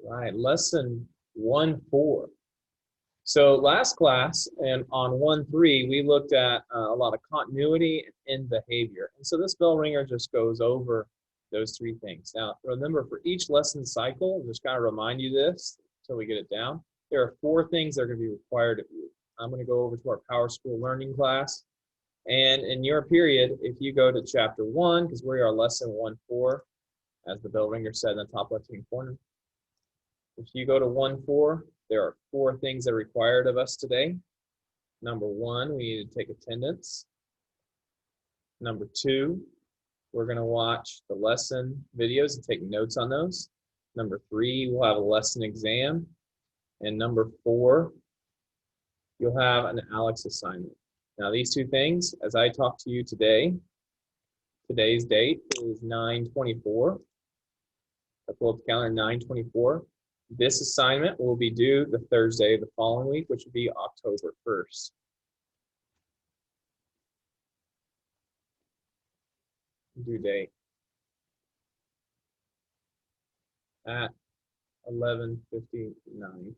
Right, lesson 1-4. So last class and on 1-3, we looked at a lot of continuity in behavior. And so this bell ringer just goes over those three things. Now, remember, for each lesson cycle, just kind of remind you this until we get it down, there are 4 things that are going to be required of you. I'm going to go over to our Power School Learning class. And in your period, if you go to chapter 1, because we are lesson 1-4, as the bell ringer said in the top left-hand corner, if you go to 1-4, there are 4 things that are required of us today. Number 1, we need to take attendance. Number 2, we're going to watch the lesson videos and take notes on those. Number 3, we'll have a lesson exam. And number 4, you'll have an Alex assignment. Now these 2 things, as I talk to you today, today's date is 9/24. I pull up the calendar, 9/24. This assignment will be due the Thursday of the following week, which would be October 1st. Due date at 11:59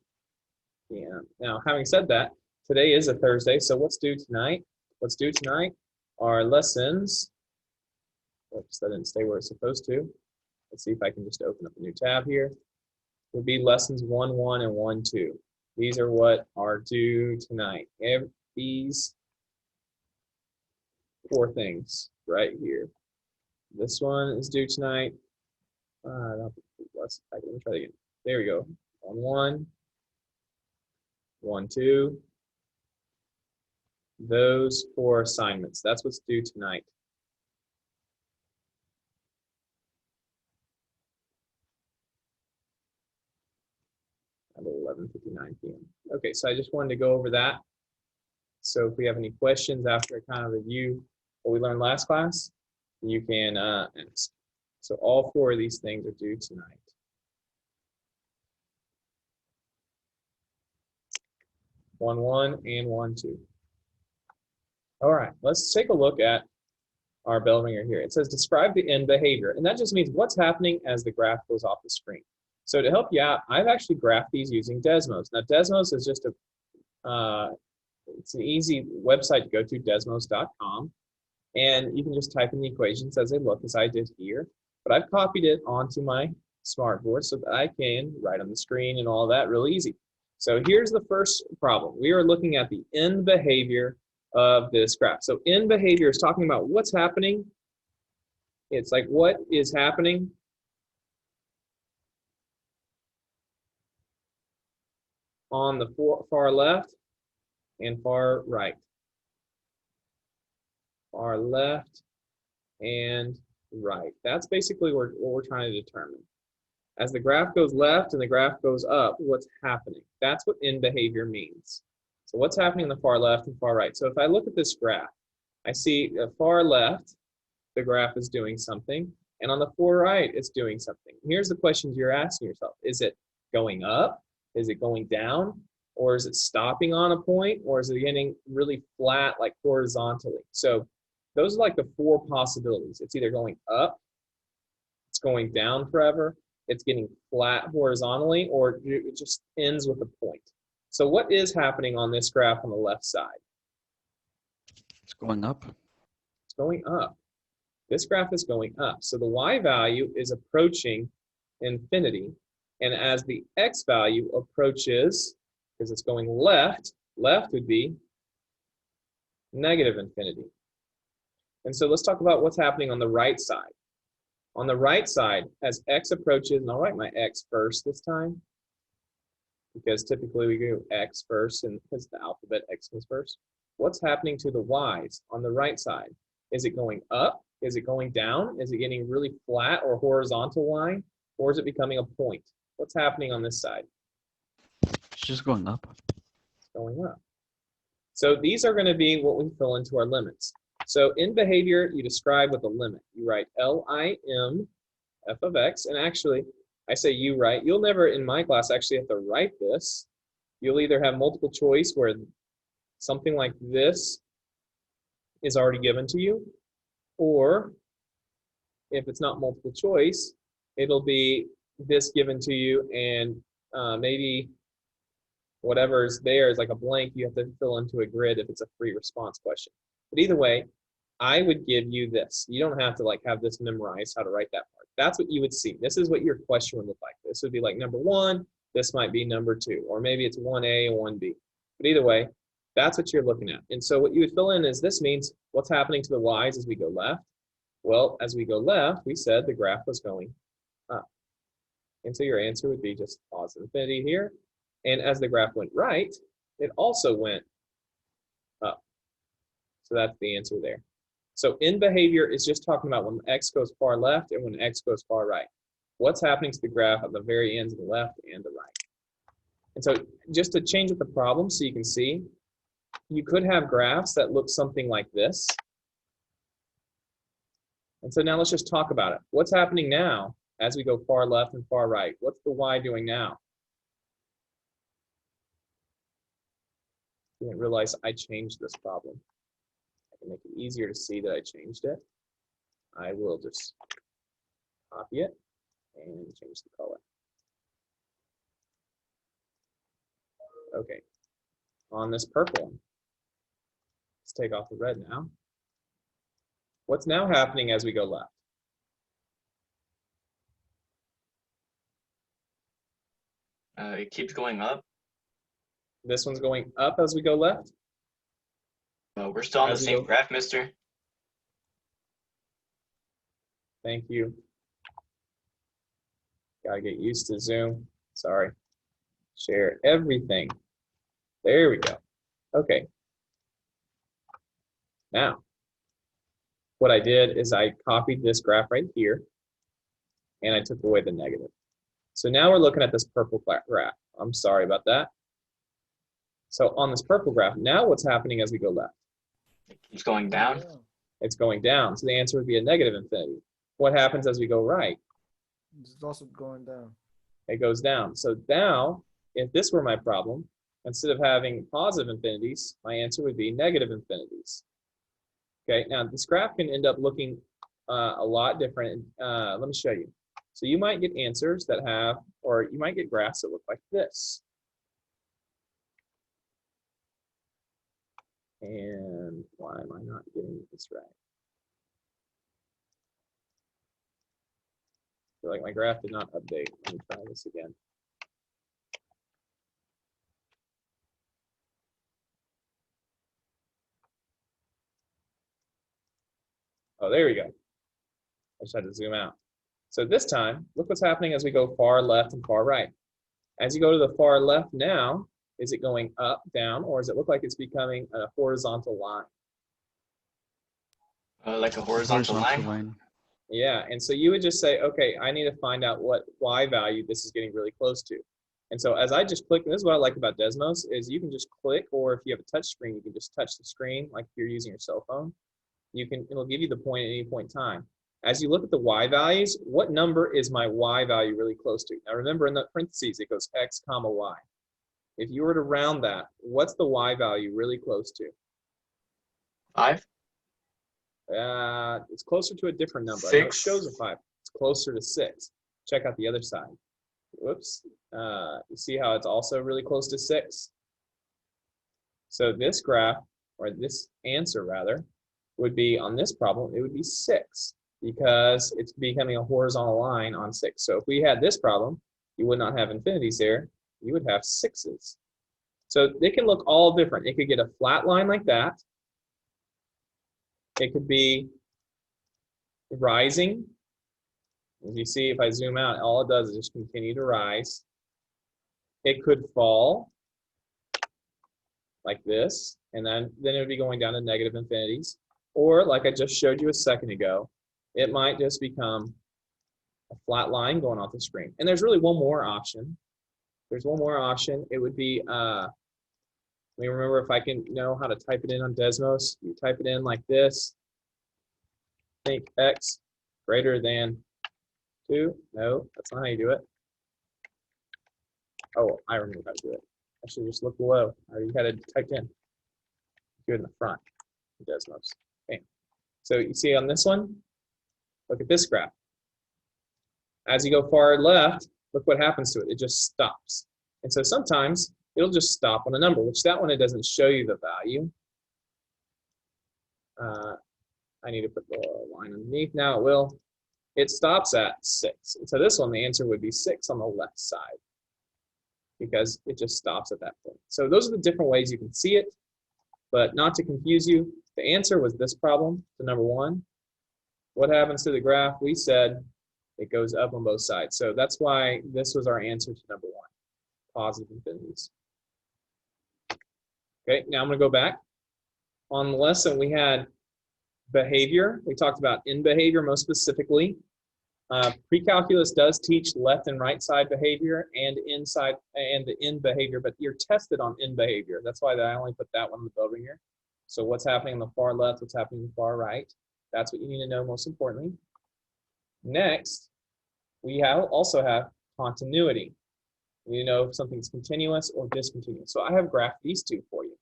p.m. Now, having said that, today is a Thursday, so what's due tonight? What's due tonight are lessons. Oops, that didn't stay where it's supposed to. Let's see if I can just open up a new tab here. Would be lessons 1-1 and 1-2. These are what are due tonight. These 4 things right here. This one is due tonight. Let me try it again. There we go. 1-1, 1-2. Those 4 assignments. That's what's due tonight. At 11:59 p.m. Okay, so I just wanted to go over that. So if we have any questions after I kind of review what we learned last class, you can ask. So all 4 of these things are due tonight. One, and 1-2. All right, let's take a look at our bell ringer here. It says describe the end behavior, and that just means what's happening as the graph goes off the screen. So to help you out, I've actually graphed these using Desmos. Now Desmos is just it's an easy website to go to, desmos.com, and you can just type in the equations as they look, as I did here. But I've copied it onto my smartboard so that I can write on the screen and all that real easy. So here's the first problem. We are looking at the end behavior of this graph. So end behavior is talking about what's happening. It's like what is happening on the far left and far right. Far left and right. That's basically what we're trying to determine. As the graph goes left and the graph goes up, what's happening? That's what end behavior means. So what's happening on the far left and far right? So if I look at this graph, I see the far left, the graph is doing something, and on the far right, it's doing something. Here's the questions you're asking yourself. Is it going up? Is it going down? Or is it stopping on a point? Or is it getting really flat, like horizontally? So those are like the 4 possibilities. It's either going up, it's going down forever, it's getting flat horizontally, or it just ends with a point. So what is happening on this graph on the left side? It's going up. It's going up. This graph is going up. So the y value is approaching infinity. And as the x value approaches, because it's going left, left would be negative infinity. And so let's talk about what's happening on the right side. On the right side, as x approaches, and I'll write my x first this time, because typically we go x first, and because the alphabet, x comes first. What's happening to the y's on the right side? Is it going up? Is it going down? Is it getting really flat or horizontal line? Or is it becoming a point? What's happening on this side? It's just going up. It's going up. So these are going to be what we fill into our limits. So in behavior, you describe with a limit. You write LIM f of x, and actually, I say you write. You'll never, in my class, actually have to write this. You'll either have multiple choice where something like this is already given to you, or if it's not multiple choice, it'll be this given to you, and maybe whatever's there is like a blank you have to fill into a grid if it's a free response question. But either way, I would give you this. You don't have to like have this memorized how to write that part. That's what you would see. This is what your question would look like. This would be like number 1. This might be number 2, or maybe it's 1A and 1B. But either way, that's what you're looking at. And so what you would fill in is this means what's happening to the y's as we go left. Well, as we go left, we said the graph was going up. And so your answer would be just positive infinity here. And as the graph went right, it also went up. So that's the answer there. So in behavior is just talking about when x goes far left and when x goes far right. What's happening to the graph at the very ends of the left and the right. And so just to change up the problem so you can see, you could have graphs that look something like this. And so now let's just talk about it. What's happening now as we go far left and far right? What's the y doing now? I didn't realize I changed this problem. I can make it easier to see that I changed it. I will just copy it and change the color. Okay, on this purple one, let's take off the red now. What's now happening as we go left? It keeps going up. This one's going up as we go left? We're still on the same graph, mister. Thank you. Gotta get used to Zoom. Sorry. Share everything. There we go. Okay. Now, what I did is I copied this graph right here, and I took away the negative. So now we're looking at this purple graph. I'm sorry about that. So on this purple graph, now what's happening as we go left? It keeps going down. It's going down. So the answer would be a negative infinity. What happens as we go right? It's also going down. It goes down. So now, if this were my problem, instead of having positive infinities, my answer would be negative infinities. Okay, now this graph can end up looking a lot different. Let me show you. So you might get answers that have, or you might get graphs that look like this. And why am I not getting this right? I feel like my graph did not update. Let me try this again. Oh, there we go. I just had to zoom out. So this time, look what's happening as we go far left and far right. As you go to the far left now, is it going up, down, or does it look like it's becoming a horizontal line? Like a horizontal line. Yeah, and so you would just say, okay, I need to find out what y value this is getting really close to. And so as I just click, and this is what I like about Desmos, is you can just click, or if you have a touch screen, you can just touch the screen like if you're using your cell phone. It'll give you the point at any point in time. As you look at the y values, what number is my y value really close to? Now remember in the parentheses, it goes x comma y. If you were to round that, what's the y value really close to? 5? It's closer to a different number. 6. I know it shows a 5. It's closer to 6. Check out the other side. Whoops. You see how it's also really close to 6? So this graph, or this answer rather, would be on this problem, it would be 6 because it's becoming a horizontal line on 6. So if we had this problem, you would not have infinities there. You would have 6s. So they can look all different. It could get a flat line like that. It could be rising. As you see, if I zoom out, all it does is just continue to rise. It could fall like this, and then it would be going down to negative infinities. Or like I just showed you a second ago, it might just become a flat line going off the screen. And there's really one more option. There's one more option. It would be, let me remember if I can know how to type it in on Desmos. You type it in like this. Think x greater than 2. No, that's not how you do it. Oh, I remember how to do it. I should just look below. I already had it typed in. Do it in the front. Desmos. Okay. So you see on this one, look at this graph. As you go far left, look what happens to it. It just stops. And so sometimes it'll just stop on a number, which that one, it doesn't show you the value. I need to put the line underneath. Now it will. It stops at 6. And so this one, the answer would be 6 on the left side because it just stops at that point. So those are the different ways you can see it, but not to confuse you, the answer was this problem, to number 1. What happens to the graph? We said it goes up on both sides. So that's why this was our answer to number 1, positive infinities. Okay, now I'm going to go back. On the lesson, we had behavior. We talked about in behavior most specifically. Pre-calculus does teach left and right side behavior and inside and the in behavior, but you're tested on in behavior. That's why I only put that one in the bellringer. So what's happening on the far left, what's happening on the far right. That's what you need to know most importantly. Next, we also have continuity. You know if something's continuous or discontinuous. So I have graphed these two for you,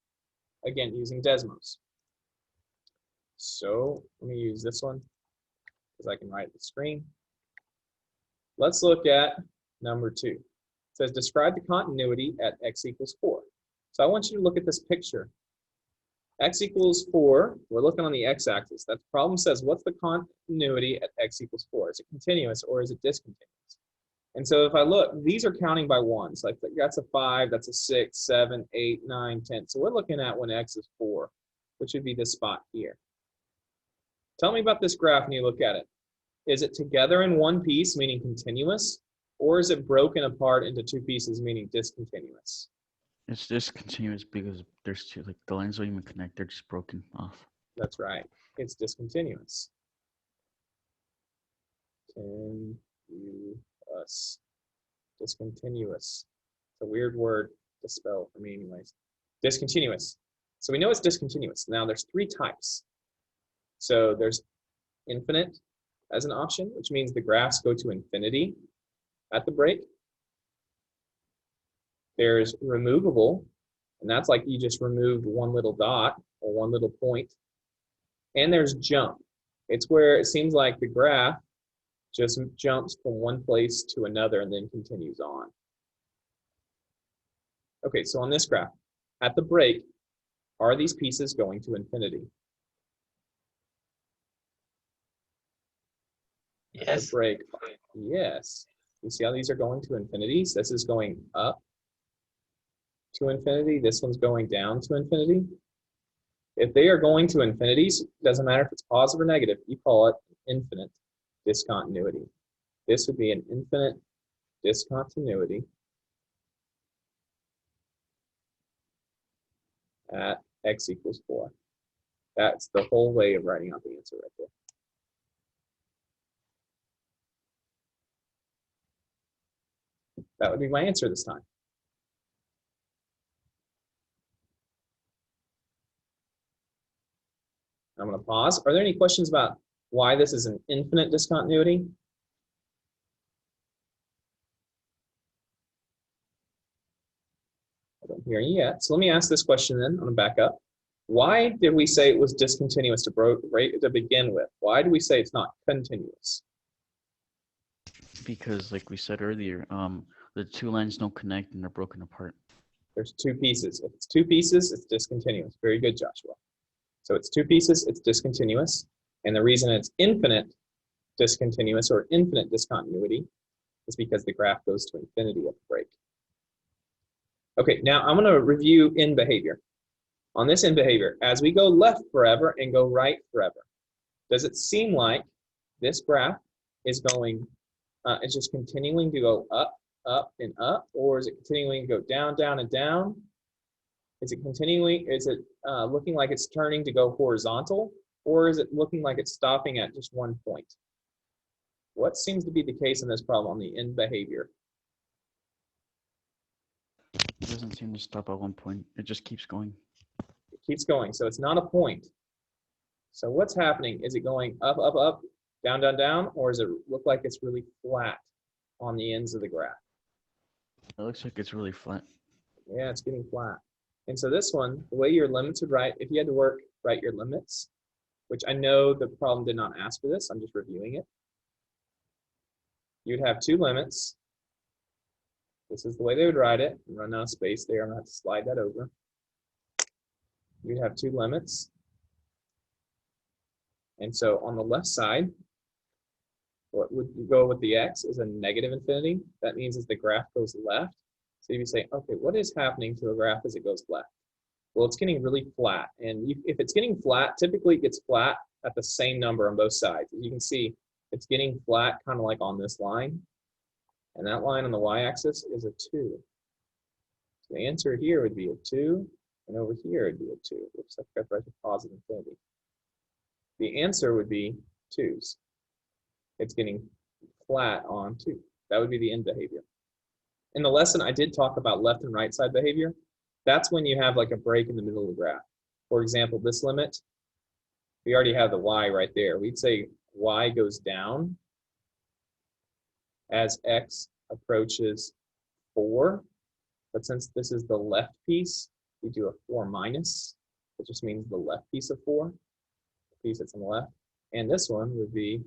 again, using Desmos. So let me use this one because I can write the screen. Let's look at number 2. It says, describe the continuity at x equals 4. So I want you to look at this picture. X equals 4, we're looking on the x-axis. That problem says, what's the continuity at x equals 4? Is it continuous or is it discontinuous? And so if I look, these are counting by ones. Like that's a 5, that's a 6, 7, 8, 9, 10. So we're looking at when x is 4, which would be this spot here. Tell me about this graph when you look at it. Is it together in one piece, meaning continuous, or is it broken apart into 2 pieces, meaning discontinuous? It's discontinuous because there's two, like the lines don't even connect, they're just broken off. That's right. It's discontinuous. Discontinuous. It's a weird word to spell for me anyways. Discontinuous. So we know it's discontinuous. Now there's 3 types. So there's infinite as an option, which means the graphs go to infinity at the break. There's removable, and that's like you just removed one little dot or one little point. And there's jump. It's where it seems like the graph just jumps from one place to another and then continues on. Okay, so on this graph, at the break, are these pieces going to infinity? Yes. The break, yes. You see how these are going to infinities? This is going up to infinity. This one's going down to infinity. If they are going to infinities, doesn't matter if it's positive or negative, you call it infinite discontinuity. This would be an infinite discontinuity at x equals 4. That's the whole way of writing out the answer right there. That would be my answer this time. I'm going to pause. Are there any questions about why this is an infinite discontinuity? I don't hear you yet. So let me ask this question then. I'm going to back up. Why did we say it was discontinuous to begin with? Why do we say it's not continuous? Because like we said earlier, the 2 lines don't connect and they're broken apart. There's 2 pieces. If it's 2 pieces, it's discontinuous. Very good, Joshua. So it's 2 pieces, it's discontinuous. And the reason it's infinite discontinuous or infinite discontinuity is because the graph goes to infinity at the break. Okay, now I'm going to review in behavior. On this in behavior, as we go left forever and go right forever, does it seem like this graph is going, it's just continuing to go up, up, and up, or is it continuing to go down, down, and down? Is it continuing, is it looking like it's turning to go horizontal, or is it looking like it's stopping at just one point? What seems to be the case in this problem on the in behavior? It doesn't seem to stop at one point. It just keeps going. It keeps going, so it's not a point. So what's happening? Is it going up, up, up, down, down, down, or does it look like it's really flat on the ends of the graph? It looks like it's really flat. Yeah, it's getting flat. And so this one, the way your limits would write, if you had to write your limits, which I know the problem did not ask for this, I'm just reviewing it. you'd have two limits. This is the way they would write it. Run out of space there. I'm going to have to slide that over. You'd have two limits. And so on the left side, what would go with the x is a negative infinity. That means as the graph goes left. So if you say, okay, what is happening to the graph as it goes left? Well, it's getting really flat. And if it's getting flat, typically it gets flat at the same number on both sides. As you can see, it's getting flat kind of like on this line. And that line on the y-axis is a 2. So the answer here would be a 2, and over here it would be a 2. Oops, I forgot to write the positive infinity. The answer would be 2's. It's getting flat on 2. That would be the end behavior. In the lesson, I did talk about left and right side behavior. That's when you have like a break in the middle of the graph. For example, this limit, we already have the y right there. We'd say y goes down as x approaches 4. But since this is the left piece, we do a 4 minus, which just means the left piece of 4, the piece that's on the left. And this one would be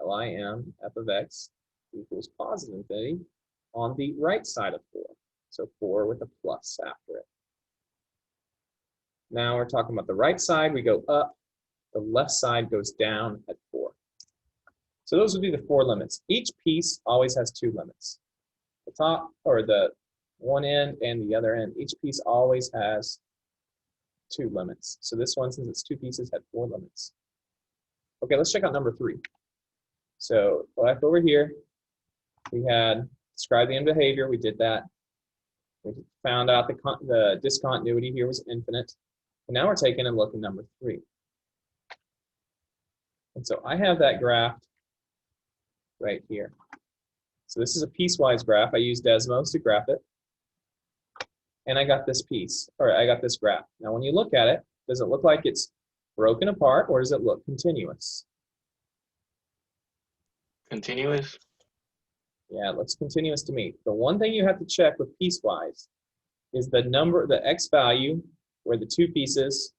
lim f of x equals positive infinity on the right side of 4. So 4 with a plus after it. Now we're talking about the right side. We go up. The left side goes down at 4. So those would be the 4 limits. Each piece always has 2 limits. The top, or the one end and the other end, each piece always has 2 limits. So this one, since it's 2 pieces, had 4 limits. Okay, let's check out number 3. So back over here, we had describe the end behavior. We did that. We found out the discontinuity here was infinite. And now we're taking a look at number 3. And so I have that graph right here. So this is a piecewise graph. I used Desmos to graph it. And I got this piece, or I got this graph. Now when you look at it, does it look like it's broken apart, or does it look continuous? Continuous? Yeah, it looks continuous to me. The one thing you have to check with piecewise is the number, the x value, where the 2 pieces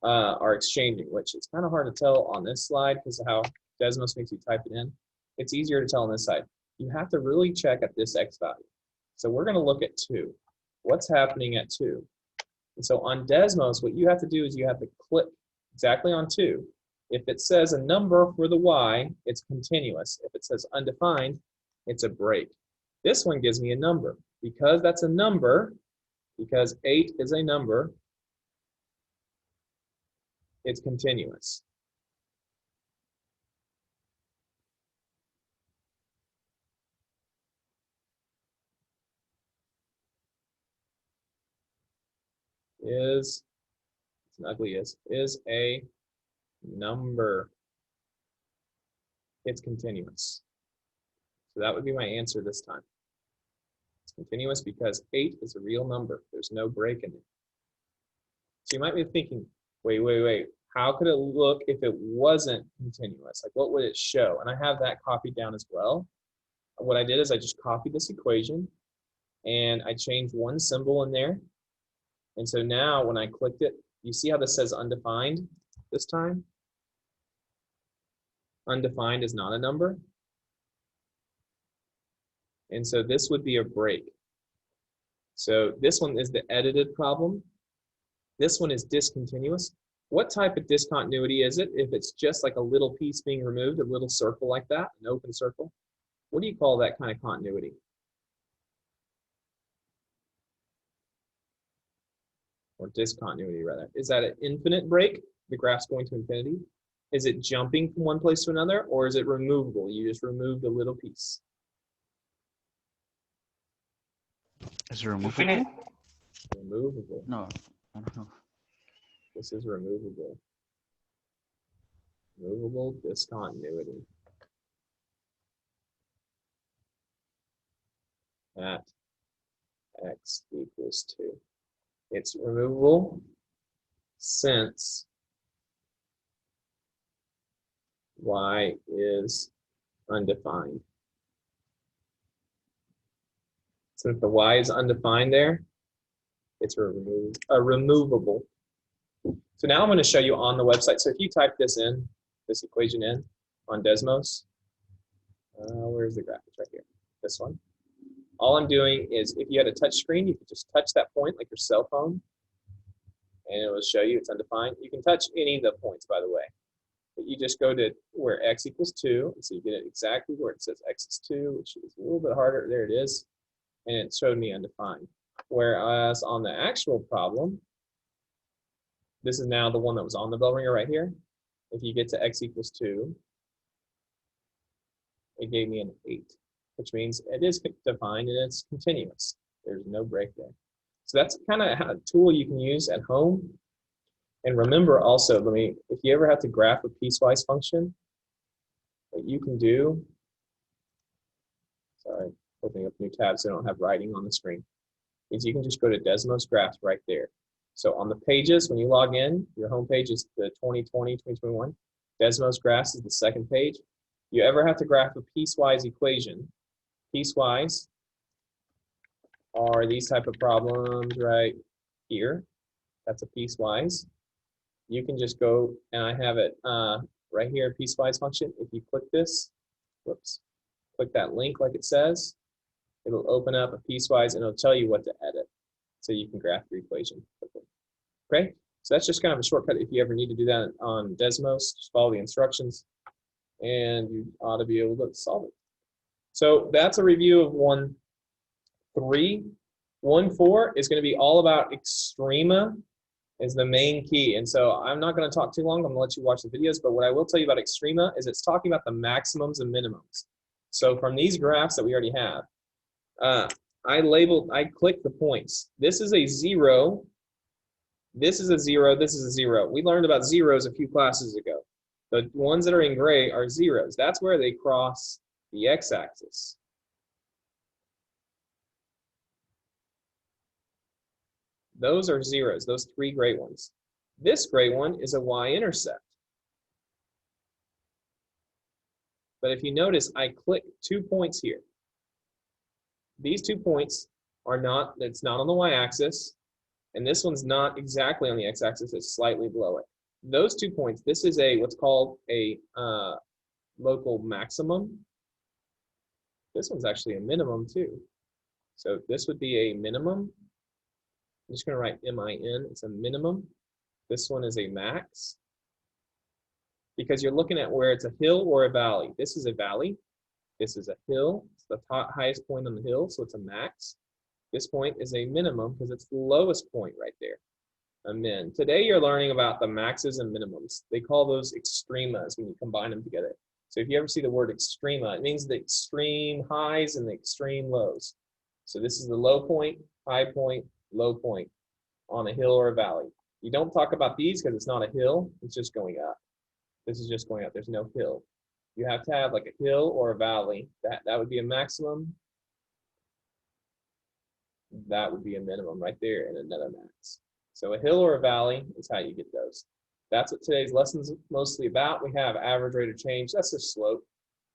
are exchanging, which is kind of hard to tell on this slide because of how Desmos makes you type it in. It's easier to tell on this side. You have to really check at this x value. So we're going to look at 2. What's happening at 2? And so on Desmos, what you have to do is you have to click exactly on 2. If it says a number for the y, it's continuous. If it says undefined, it's a break. This one gives me a number. Because that's a number, because 8 is a number, it's continuous. It's an ugly is a number. It's continuous. So that would be my answer this time. It's continuous because 8 is a real number. There's no break in it. So you might be thinking, wait. How could it look if it wasn't continuous? Like what would it show? And I have that copied down as well. What I did is I just copied this equation and I changed one symbol in there. And so now when I clicked it, you see how this says undefined this time? Undefined is not a number. And so this would be a break. So this one is the edited problem. This one is discontinuous. What type of discontinuity is it? If it's just like a little piece being removed, a little circle like that, an open circle, what do you call that kind of continuity? Or discontinuity rather. Is that an infinite break? The graph's going to infinity? Is it jumping from one place to another, or is it removable? You just removed a little piece. Is it removable? Infinite? Removable. No, I don't know. This is removable. Removable discontinuity. At x equals 2. It's removable since y is undefined. Since the y is undefined there, it's removable. So now I'm going to show you on the website. So if you type this in, this equation in on Desmos, Where's the graph? It's right here. This one. All I'm doing is, if you had a touch screen, you could just touch that point like your cell phone, and it will show you it's undefined. You can touch any of the points, by the way. But you just go to where x equals 2, and so you get it exactly where it says x is 2, which is a little bit harder. There it is, and it showed me undefined. Whereas on the actual problem, this is now the one that was on the bell ringer right here. If you get to x equals 2, it gave me an 8, which means it is defined and it's continuous. There's no break there. So that's kind of a tool you can use at home. And remember also, if you ever have to graph a piecewise function, what you can do, sorry, opening up new tabs so I don't have writing on the screen, is you can just go to Desmos Graphs right there. So on the pages, when you log in, your home page is the 2020, 2021. Desmos Graphs is the second page. You ever have to graph a piecewise equation, piecewise are these type of problems right here. That's a piecewise. You can just go, and I have it right here, piecewise function. If you click this, whoops, click that link like it says, it'll open up a piecewise and it'll tell you what to edit. So you can graph your equation quickly. Okay, so that's just kind of a shortcut if you ever need to do that on Desmos. Just follow the instructions and you ought to be able to solve it. So that's a review of 1.3. 1.4 is going to be all about extrema is the main key. And so I'm not going to talk too long. I'm going to let you watch the videos. But what I will tell you about extrema is it's talking about the maximums and minimums. So from these graphs that we already have, I clicked the points. This is a 0. This is a 0. This is a 0. We learned about zeros a few classes ago. The ones that are in gray are zeros. That's where they cross the x-axis. Those are zeros, those 3 gray ones. This gray one is a y-intercept. But if you notice, I click 2 points here. These 2 points are not, it's not on the y-axis, and this one's not exactly on the x-axis, it's slightly below it. Those 2 points, this is what's called a local maximum. This one's actually a minimum too. So this would be a minimum. I'm just going to write min, it's a minimum. This one is a max. Because you're looking at where it's a hill or a valley. This is a valley. This is a hill. It's the highest point on the hill, so it's a max. This point is a minimum because it's the lowest point right there, a min. Today you're learning about the maxes and minimums. They call those extremas when you combine them together. So if you ever see the word extrema, it means the extreme highs and the extreme lows. So this is the low point, high point, low point on a hill or a valley. You don't talk about these because it's not a hill, it's just going up. This is just going up, there's no hill. You have to have like a hill or a valley. That would be a maximum. That would be a minimum right there and another max. So a hill or a valley is how you get those. That's what today's lesson's mostly about. We have average rate of change. That's a slope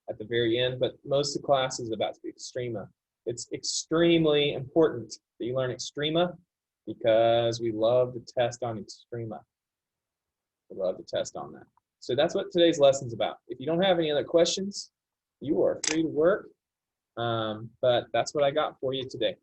at the very end, but most of the class is about to be extrema. It's extremely important that you learn extrema because we love to test on extrema. We love to test on that. So that's what today's lesson's about. If you don't have any other questions, you are free to work. But that's what I got for you today.